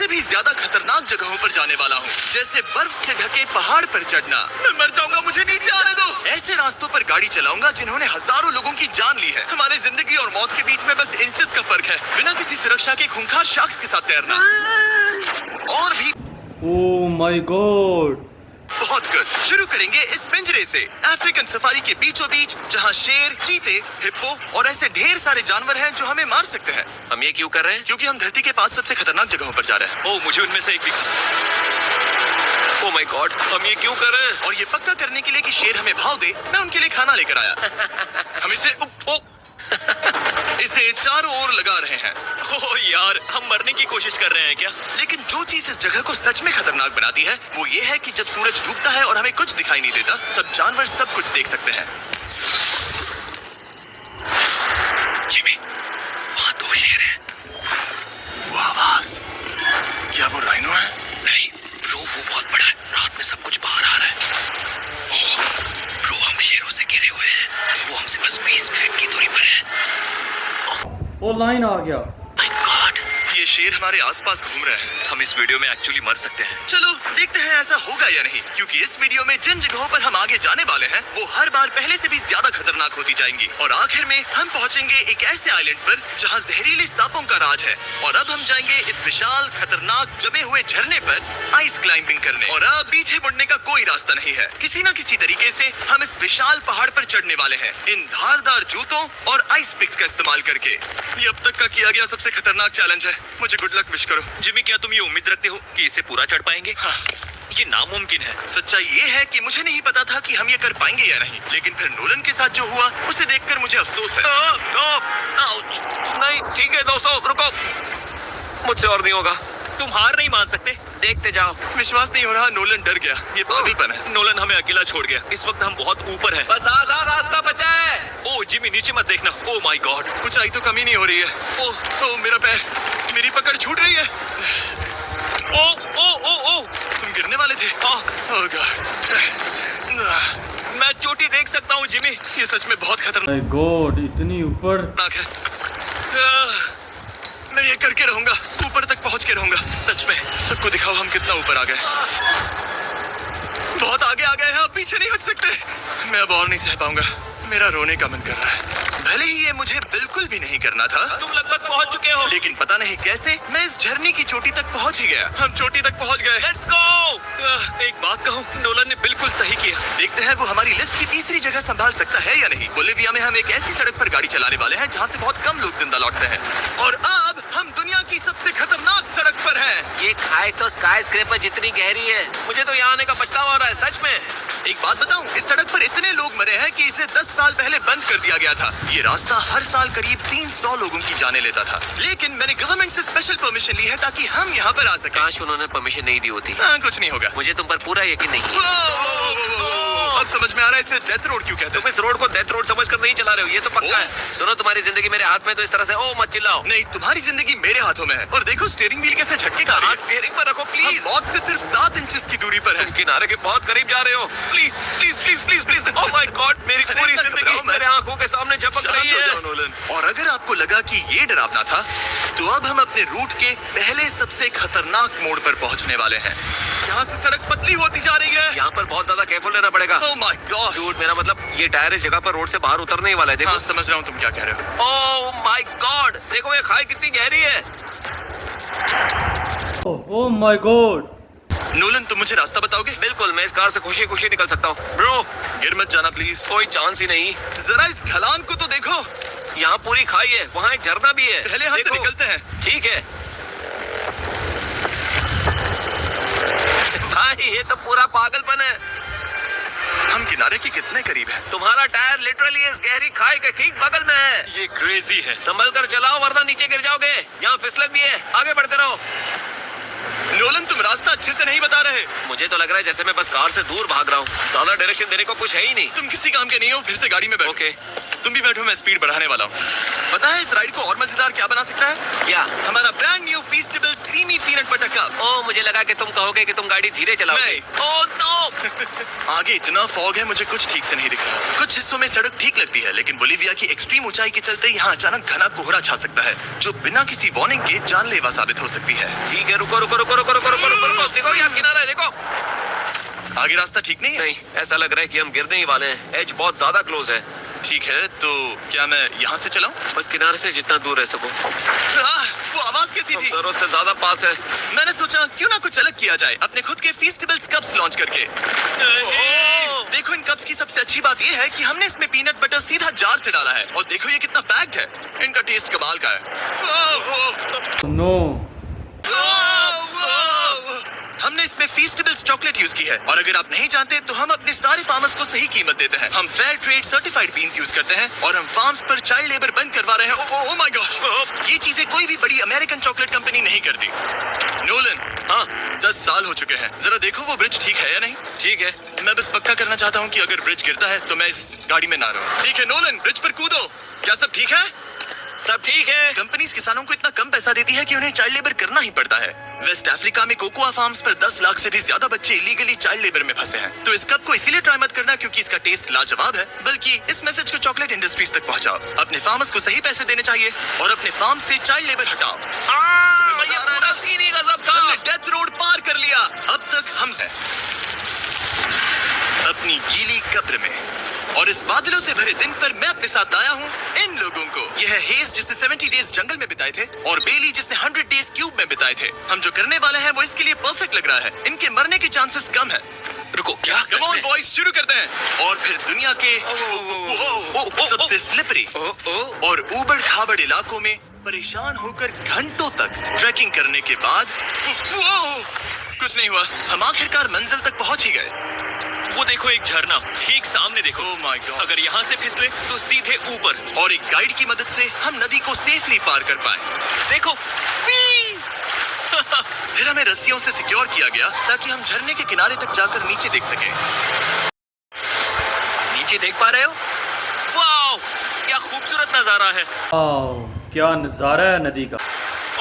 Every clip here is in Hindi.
इससे भी ज्यादा खतरनाक जगहों पर जाने वाला हूँ, जैसे बर्फ से ढके पहाड़ पर चढ़ना। मैं मर जाऊंगा, मुझे नीचे आने दो। ऐसे रास्तों पर गाड़ी चलाऊंगा जिन्होंने हजारों लोगों की जान ली है। हमारी जिंदगी और मौत के बीच में बस इंचेस का फर्क है। बिना किसी सुरक्षा के खूंखार शार्क्स के साथ तैरना। और भी ओह माय गॉड। बहुत गुड। शुरू करेंगे इस पिंजरे से, अफ्रीकन सफारी के बीचों बीच, जहाँ शेर, चीते, हिप्पो और ऐसे ढेर सारे जानवर हैं जो हमें मार सकते हैं। हम ये क्यों कर रहे हैं? क्योंकि हम धरती के 5 सबसे खतरनाक जगहों पर जा रहे हैं। ओह, मुझे उनमें से एक भी। ओह माय गॉड, हम ये क्यों कर रहे हैं? और ये पक्का करने के लिए कि शेर हमें भाव दे, मैं उनके लिए खाना लेकर आया। हम इसे चारों ओर लगा रहे हैं। ओह यार, हम मरने की कोशिश कर रहे हैं क्या? लेकिन जो चीज इस जगह को सच में खतरनाक बनाती है वो ये है कि जब सूरज डूबता है और हमें कुछ दिखाई नहीं देता, तब जानवर सब कुछ देख सकते हैं। जिमी, वहाँ 2 शेर हैं। वो आवाज, क्या वो राइनो है? नहीं ब्रो, वो बहुत बड़ा है। रात में सब कुछ बाहर आ रहा है। ओह ब्रो, हम शेरों से घिरे हुए हैं। वो हमसे बस 20 फीट की दूरी पर है। वो लाइन आ गया। माय गॉड, ये शेर हमारे आसपास घूम रहे हैं। हम इस वीडियो में एक्चुअली मर सकते हैं। चलो देखते हैं ऐसा होगा या नहीं, क्योंकि इस वीडियो में जिन जगहों पर हम आगे जाने वाले हैं वो हर बार पहले से भी ज्यादा खतरनाक होती जाएंगी। और आखिर में हम पहुंचेंगे एक ऐसे आइलैंड पर जहां जहरीले सांपों का राज है। और अब हम जाएंगे इस विशाल, खतरनाक, जमे हुए झरने पर आइस क्लाइंबिंग करने। और अब पीछे मुड़ने का कोई रास्ता नहीं है। किसी न किसी तरीके से हम इस विशाल पहाड़ पर चढ़ने वाले हैं, इन धारदार जूतों और आइस पिक्स का इस्तेमाल करके। ये अब तक का किया गया सबसे खतरनाक चैलेंज है। मुझे गुड लक विश करो। जिमी, क्या तुम ये उम्मीद रखते हो कि इसे पूरा चढ़ पाएंगे? हाँ। ये नामुमकिन है। सच्चाई ये है कि मुझे नहीं पता था कि हम ये कर पाएंगे या नहीं, लेकिन फिर नोलन के साथ जो हुआ उसे देखकर मुझे अफसोस है। आउच। नहीं, ठीक है दोस्तों, रुको। मुझसे और नहीं होगा। तुम हार नहीं मान सकते। देखते जाओ। विश्वास नहीं हो रहा, नोलन डर गया। ये पागलपन है। नोलन हमें अकेला छोड़ गया। इस वक्त हम बहुत ऊपर हैं। बस आधा रास्ता बचा है। ओह जिमी, नीचे मत देखना। ओह माय गॉड, ऊंचाई तो कमी नहीं हो रही है। ओह मेरा पैर, मेरी पकड़ छूट रही है। ओह, तुम गिरने वाले थे। ओह गॉड, मैं चोटी देख सकता हूँ जिमी। ये सच में बहुत खतरनाक माय गॉड, इतनी ऊपर। है। मैं ये करके रहूंगा, ऊपर तक पहुंच के रहूंगा। सच में। सबको दिखाओ हम कितना ऊपर आ गए। बहुत आगे आ गए हैं, अब पीछे नहीं हट सकते। मैं अब और नहीं सह पाऊंगा, मेरा रोने का मन कर रहा है। भले ही ये मुझे बिल्कुल भी नहीं करना था। तुम लगभग पहुंच चुके हो। लेकिन पता नहीं कैसे मैं इस झरने की चोटी तक पहुंच ही गया। हम चोटी तक पहुंच गए। Let's go. एक बात कहूँ, नोलन ने बिल्कुल सही किया। देखते हैं वो हमारी लिस्ट की तीसरी जगह संभाल सकता है या नहीं। बोलिविया में हम एक ऐसी सड़क पर गाड़ी चलाने वाले हैं जहाँ से बहुत कम लोग जिंदा लौटते हैं। और अब हम दुनिया की सबसे खतरनाक सड़क पर हैं। ये खाई तो स्काई स्क्रैपर जितनी गहरी है। मुझे तो यहाँ आने का पछतावा हो रहा है, सच में। एक बात बताऊं, इस सड़क पर इतने लोग मरे हैं कि इसे 10 साल पहले बंद कर दिया गया था। ये रास्ता हर साल करीब 300 लोगों की जाने लेता था। लेकिन मैंने गवर्नमेंट से स्पेशल परमिशन ली है ताकि हम यहाँ पर आ सकें। काश उन्होंने परमिशन नहीं दी होती। हाँ, कुछ नहीं होगा। मुझे तुम पर पूरा यकीन नहीं है। अब समझ में आ रहा है इसे डेथ रोड क्यों कहते तुम इस रोड को डेथ रोड समझकर नहीं चला रहे हो, ये तो पक्का है। सुनो, तुम्हारी जिंदगी मेरे हाथ में, तो इस तरह से ओ मत चिल्लाओ। हैं। नहीं, तुम्हारी जिंदगी मेरे हाथों में है। और देखो स्टीयरिंग व्हील कैसे झटके खा रही हाथ है। स्टीयरिंग पर रखो हम प्लीज। मौत से सिर्फ 7 इंचेस की दूरी पर है। तुम किनारे के बहुत करीब जा रहे हो। Please please please please please. Oh my God, मेरी अरे, पूरी इतना जिंदगी घबराओ मत। मेरे आंखों के सामने झपक शांत रही हो है। जाओ नोलन। और अगर आपको लगा कि ये डरावना था, तो अब हम अपने रूट के पहले सबसे खतरनाक मोड़ पर पहुंचने वाले हैं। यहाँ से सड़क पतली होती जा रही है। यहाँ पर बहुत ज्यादा केयरफुल रहना पड़ेगा। Oh my God. डूड, मेरा मतलब ये टायर इस जगह पर रोड से बाहर उतरने ही वाला है। देखो। हाँ, समझ रहा हूँ तुम क्या कह रहे हो। ओह माय गॉड, देखो ये खाई कितनी गहरी है। Oh my God. नोलन, तुम मुझे रास्ता बताओगे? बिल्कुल, मैं इस कार से खुशी खुशी निकल सकता हूँ। ब्रो, गिर मत जाना प्लीज। कोई चांस ही नहीं। जरा इस ढलान को तो देखो। यहाँ पूरी खाई है, वहाँ एक झरना भी है। पहले यहाँ से देखो। निकलते हैं। ठीक है भाई, ये तो पूरा पागलपन है। हम किनारे के कितने करीब हैं? तुम्हारा टायर लिटरली इस गहरी खाई के ठीक बगल में है। ये क्रेजी है। संभल कर चलाओ वरना नीचे गिर जाओगे। यहाँ फिसलन भी है, आगे बढ़ते रहो। नोलन, तुम रास्ता अच्छे से नहीं बता रहे। मुझे तो लग रहा है जैसे मैं बस कार से दूर भाग रहा हूँ। ज्यादा डायरेक्शन देने को कुछ है ही नहीं। तुम किसी काम के नहीं हो, फिर से गाड़ी में बैठो। ओके। तुम भी बैठो, मैं स्पीड बढ़ाने वाला हूँ। पता है इस राइड को और मजेदार क्या बना सकता है? क्या? हमारा brand new Feastables creamy peanut butter cup. ओ, मुझे लगा कि तुम कहोगे कि तुम गाड़ी धीरे चलाओगे। नहीं। Oh no! आगे इतना फॉग है, मुझे कुछ ठीक से नहीं दिख रहा। कुछ हिस्सों में सड़क ठीक लगती है, लेकिन बोलीविया की एक्सट्रीम ऊंचाई के चलते यहाँ अचानक घना कोहरा छा सकता है, जो बिना किसी वार्निंग के जानलेवा साबित हो सकती है। ठीक है, रुको रुको रुको रुको रुको रुको रुको रुको। देखो यहाँ किनारा है, देखो। आगे रास्ता ठीक नहीं है? नहीं, ऐसा लग रहा है कि हम गिरने ही वाले हैं। एज बहुत ज्यादा क्लोज है। ठीक है, तो क्या मैं यहाँ से चलाऊं? बस किनारे से जितना दूर रह सको। वो आवाज कैसी थी? जरूरत से ज्यादा पास है। मैंने सोचा क्यों ना कुछ अलग किया जाए, अपने खुद के फीस्टेबल्स कप्स लॉन्च करके। देखो, इन कप्स की सबसे अच्छी बात ये है कि हमने इसमें पीनट बटर सीधा जार से डाला है, और देखो ये कितना पैक्ड है। इनका टेस्ट कमाल का है। नो। हमने इसमें फीस्टेबल्स चॉकलेट यूज की है, और अगर आप नहीं जानते तो हम अपने सारे फार्मर्स को सही कीमत देते हैं। हम fair trade certified beans use करते हैं, और हम फार्म्स पर चाइल्ड लेबर बंद करवा रहे हैं। ओह माय गॉड, ये चीजें कोई भी बड़ी अमेरिकन चॉकलेट कंपनी नहीं करती। नोलन, हाँ, 10 साल हो चुके हैं, जरा देखो वो ब्रिज ठीक है या नहीं। ठीक है। मैं बस पक्का करना चाहता हूँ कि अगर ब्रिज गिरता है तो मैं इस गाड़ी में ना रहूं। ठीक है नोलन, ब्रिज पर कूदो। क्या सब ठीक है? सब ठीक है। कंपनीज किसानों को इतना कम पैसा देती है कि उन्हें चाइल्ड लेबर करना ही पड़ता है। वेस्ट अफ्रीका में कोकोआ फार्म्स पर 10 लाख से भी ज्यादा बच्चे इलीगली चाइल्ड लेबर में फंसे हैं। तो इस कप को इसीलिए ट्राई मत करना क्योंकि इसका टेस्ट लाजवाब है, बल्कि इस मैसेज को चॉकलेट इंडस्ट्रीज तक पहुंचाओ। अपने फार्मर्स को सही पैसे देने चाहिए और अपने फार्म से चाइल्ड लेबर हटाओ। ये पूरा सीन ही गजब था। हमने डेथ रोड पार कर लिया। अब तक हम हैं अपनी गीली कब्र में, और इस बादलों से भरे दिन पर मैं अपने साथ लाया हूँ इन लोगों को। यह है हेज जिसने 70 डेज जंगल में बिताए थे, और बेली जिसने 100 डेज क्यूब में बिताए थे। हम जो करने वाले हैं वो इसके लिए परफेक्ट लग रहा है। इनके मरने के चांसेस कम है। रुको, क्या? कम ऑन बॉयज, शुरू करते हैं। और फिर दुनिया के सबसे स्लिपरी और ऊबड़ खाबड़ इलाकों में परेशान होकर घंटों तक ट्रैकिंग करने के बाद कुछ नहीं हुआ, हम आखिरकार मंजिल तक पहुंच ही गए। वो देखो, एक झरना ठीक सामने देखो। ओह माय गॉड, अगर यहाँ से फिसले तो सीधे ऊपर। और एक गाइड की मदद से हम नदी को सेफली पार कर पाए। देखो। फिर हमें रस्सियों से सिक्योर किया गया ताकि हम झरने के किनारे तक जाकर नीचे देख सकें। नीचे देख पा रहे हो? वाओ, क्या खूबसूरत नजारा है। वाओ, क्या नजारा है नदी का।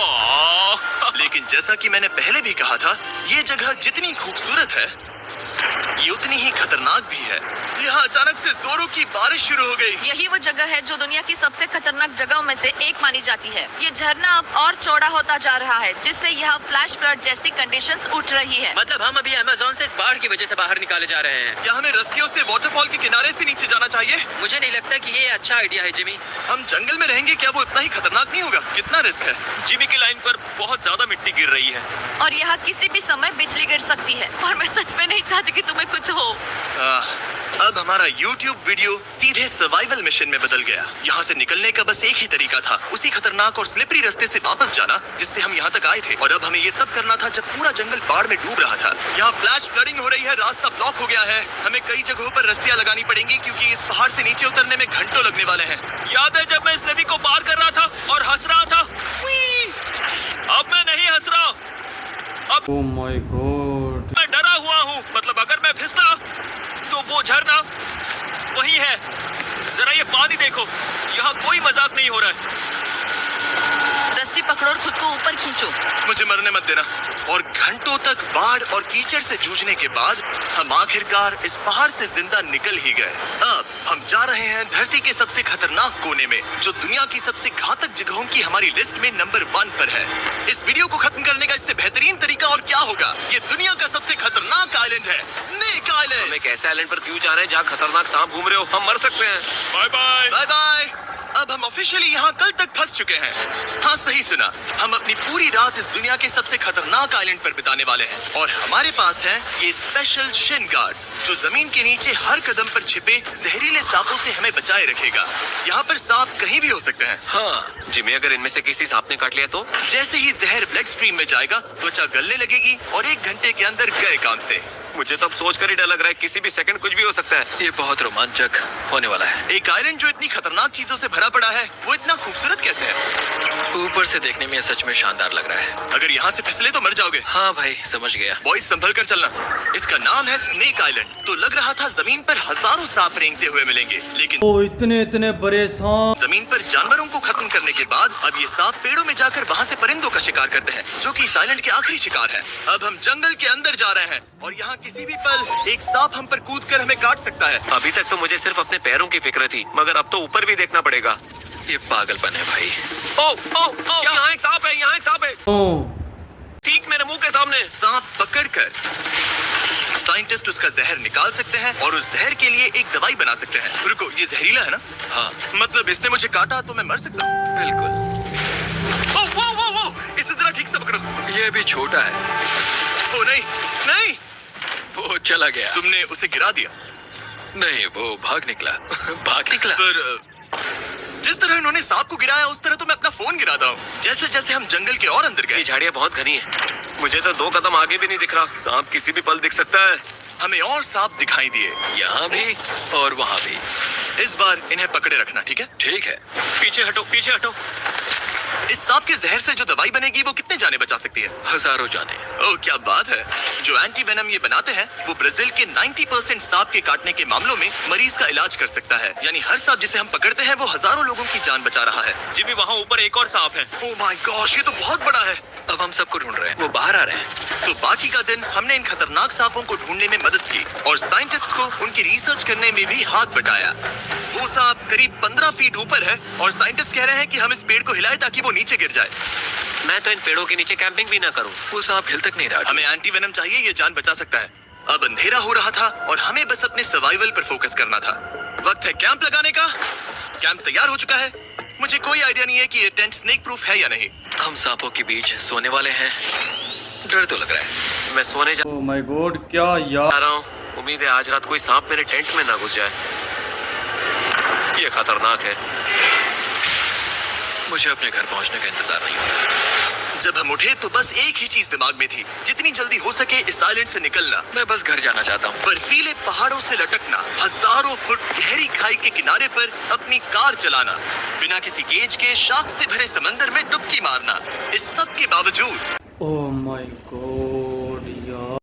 ओह, लेकिन जैसा कि मैंने पहले भी कहा था, ये जगह जितनी खूबसूरत है ये उतनी ही खतरनाक भी है। यहाँ अचानक से जोरों की बारिश शुरू हो गई। यही वो जगह है जो दुनिया की सबसे खतरनाक जगहों में से एक मानी जाती है। ये झरना अब और चौड़ा होता जा रहा है, जिससे यहाँ फ्लैश फ्लड जैसी कंडीशंस उठ रही है। मतलब हम अभी अमेज़न से इस बाढ़ की वजह से बाहर निकाले जा रहे हैं। क्या हमें रस्सियों से वाटरफॉल के किनारे से नीचे जाना चाहिए? मुझे नहीं लगता कि ये अच्छा आइडिया है जिमी। हम जंगल में रहेंगे, क्या वो इतना ही खतरनाक नहीं होगा? कितना रिस्क है? जिमी की लाइन पर बहुत ज्यादा मिट्टी गिर रही है। और यहाँ किसी भी समय बिजली गिर सकती है, और मैं सच में नहीं चाहती कि तुम्हें कुछ हो। अब हमारा YouTube वीडियो सीधे सर्वाइवल मिशन में बदल गया। यहाँ से निकलने का बस एक ही तरीका था, उसी खतरनाक और स्लिपरी रास्ते से वापस जाना जिससे हम यहाँ तक आए थे। और अब हमें ये तब करना था जब पूरा जंगल बाढ़ में डूब रहा था। यहाँ फ्लैश फ्लडिंग हो रही है, रास्ता ब्लॉक हो गया है। हमें कई जगहों पर रस्सियां लगानी पड़ेंगी क्योंकि इस पहाड़ से नीचे उतरने में घंटों लगने वाले हैं। याद है जब मैं इस नदी को पार कर रहा था और हंस रहा था? अब मैं नहीं हंस रहा, अब ओह माय गॉड। मैं डरा हुआ हूँ। मतलब अगर मैं फिसला तो वो झरना वही है। जरा ये पानी देखो, यहाँ कोई मजाक नहीं हो रहा है। रस्सी पकड़ो और खुद को ऊपर खींचो। मुझे मरने मत देना। और घंटों तक बाढ़ और कीचड़ से जूझने के बाद हम आखिरकार इस पहाड़ से जिंदा निकल ही गए। अब हम जा रहे हैं धरती के सबसे खतरनाक कोने में, जो दुनिया की सबसे घातक जगहों की हमारी लिस्ट में नंबर 1 पर है। इस वीडियो को खत्म करने का इससे बेहतरीन तरीका और क्या होगा? ये दुनिया का सबसे खतरनाक आइलैंड है, स्नेक हम आइलैंड। एक ऐसे आइलैंड पर क्यों जा रहे हैं जहाँ खतरनाक सांप घूम रहे हो? हम मर सकते हैं। Bye bye. Bye bye. अब हम ऑफिशियली यहाँ कल तक फंस चुके हैं। हाँ, सही सुना, हम अपनी पूरी रात इस दुनिया के सबसे खतरनाक आइलैंड पर बिताने वाले हैं। और हमारे पास हैं ये स्पेशल शिन गार्ड्स, जो जमीन के नीचे हर कदम पर छिपे जहरीले सांपों से हमें बचाए रखेगा। यहाँ पर सांप कहीं भी हो सकते हैं। हाँ जिमी, अगर इनमें से किसी सांप ने काट लिया तो? जैसे ही जहर ब्लड स्ट्रीम में जाएगा, त्वचा गलने लगेगी और 1 घंटे के अंदर गए काम से। मुझे तो अब सोचकर ही डर लग रहा है, किसी भी सेकंड कुछ भी हो सकता है। ये बहुत रोमांचक होने वाला है। एक आइलैंड जो इतनी खतरनाक चीजों से भरा पड़ा है, वो इतना खूबसूरत कैसे है? ऊपर से देखने में सच में शानदार लग रहा है। अगर यहाँ से फिसले तो मर जाओगे। हाँ भाई, समझ गया। बॉयज संभल कर चलना। इसका नाम है स्नेक आइलैंड। तो लग रहा था जमीन पर हजारों सांप रेंगते हुए मिलेंगे, लेकिन ओ इतने इतने बड़े सांप। जमीन पर जानवरों को खत्म करने के बाद अब ये सांप पेड़ों में जाकर वहाँ से परिंदों का शिकार करते हैं, जो कि इस आइलैंड के आखिरी शिकार है। अब हम जंगल के अंदर जा रहे हैं और यहाँ किसी भी पल एक सांप हम पर कूद कर हमें काट सकता है। अभी तक तो मुझे सिर्फ अपने पैरों की फिक्र थी, मगर अब तो ऊपर भी देखना पड़ेगा। ये पागलपन है भाई। ओ, यहाँ एक सांप है, यहाँ एक सांप है, ओ ठीक मेरे मुंह के सामने। सांप पकड़कर साइंटिस्ट उसका जहर निकाल सकते हैं और उस जहर के लिए एक दवाई बना सकते हैं। रुको, ये जहरीला है ना? हाँ मतलब इसने मुझे काटा तो मैं मर सकता हूँ? बिल्कुल। ओ, वो, इसे जरा ठीक से पकड़ो। ये भी छोटा है। ओ नहीं, नहीं, वो चला गया। तुमने उसे गिरा दिया। नहीं, वो भाग निकला। भाग निकला। पर जिस तरह इन्होंने सांप को गिराया उस तरह तो मैं अपना फोन गिराता हूँ। जैसे जैसे हम जंगल के और अंदर ये गए, झाड़ियाँ बहुत घनी है, मुझे तो 2 कदम आगे भी नहीं दिख रहा। सांप किसी भी पल दिख सकता है। हमें और सांप दिखाई दिए। यहाँ भी और वहाँ भी। इस बार इन्हें पकड़े रखना, ठीक है? ठीक है। पीछे हटो, पीछे हटो। इस सांप के जहर से जो दवाई बनेगी वो कितने जाने बचा सकती है? हजारों जाने। ओह क्या बात है। जो एंटी वेनम ये बनाते हैं वो ब्राजील के 90% सांप के काटने के मामलों में मरीज का इलाज कर सकता है। यानी हर सांप जिसे हम पकड़ते हैं वो हजारों लोगों की जान बचा रहा है। जिमी, वहाँ ऊपर एक और सांप है। ओह माय गॉश, ये तो बहुत बड़ा है। अब हम सबको ढूंढ रहे हैं। वो बाहर आ रहे हैं। तो बाकी का दिन हमने इन खतरनाक सांपों को ढूंढने में मदद की और साइंटिस्ट को उनकी रिसर्च करने में भी हाथ बटाया। वो सांप करीब 15 फीट ऊपर है और साइंटिस्ट कह रहे हैं कि हम इस पेड़ को हिलाएं ताकि वो नीचे गिर जाए। मैं तो इन पेड़ों के नीचे कैंपिंग भी ना करूं। वो सांप हिल तक नहीं रहा। हमें एंटी वेनम चाहिए, ये जान बचा सकता है। अब अंधेरा हो रहा था और हमें बस अपने सर्वाइवल पर फोकस करना था। वक्त है कैंप लगाने का। कैंप तैयार हो चुका है। मुझे कोई आइडिया नहीं है कि ये टेंट स्नेक प्रूफ है या नहीं। हम सांपों के बीच सोने वाले हैं। डर तो लग रहा है। मैं सोने जा ओ माय गॉड, क्या यार। रहा हूँ। उम्मीद है आज रात कोई सांप मेरे टेंट में ना घुस जाए। ये खतरनाक है। मुझे अपने घर पहुंचने का इंतजार नहीं हो रहा। जब हम उठे तो बस एक ही चीज दिमाग में थी, जितनी जल्दी हो सके इस आइलैंड से निकलना। मैं बस घर जाना चाहता हूँ। बर्फीले पहाड़ों से लटकना, हजारों फुट गहरी खाई के किनारे पर अपनी कार चलाना, बिना किसी केज के शार्क से भरे समंदर में डुबकी मारना। इस सब के बावजूद ओ माय गॉड यार।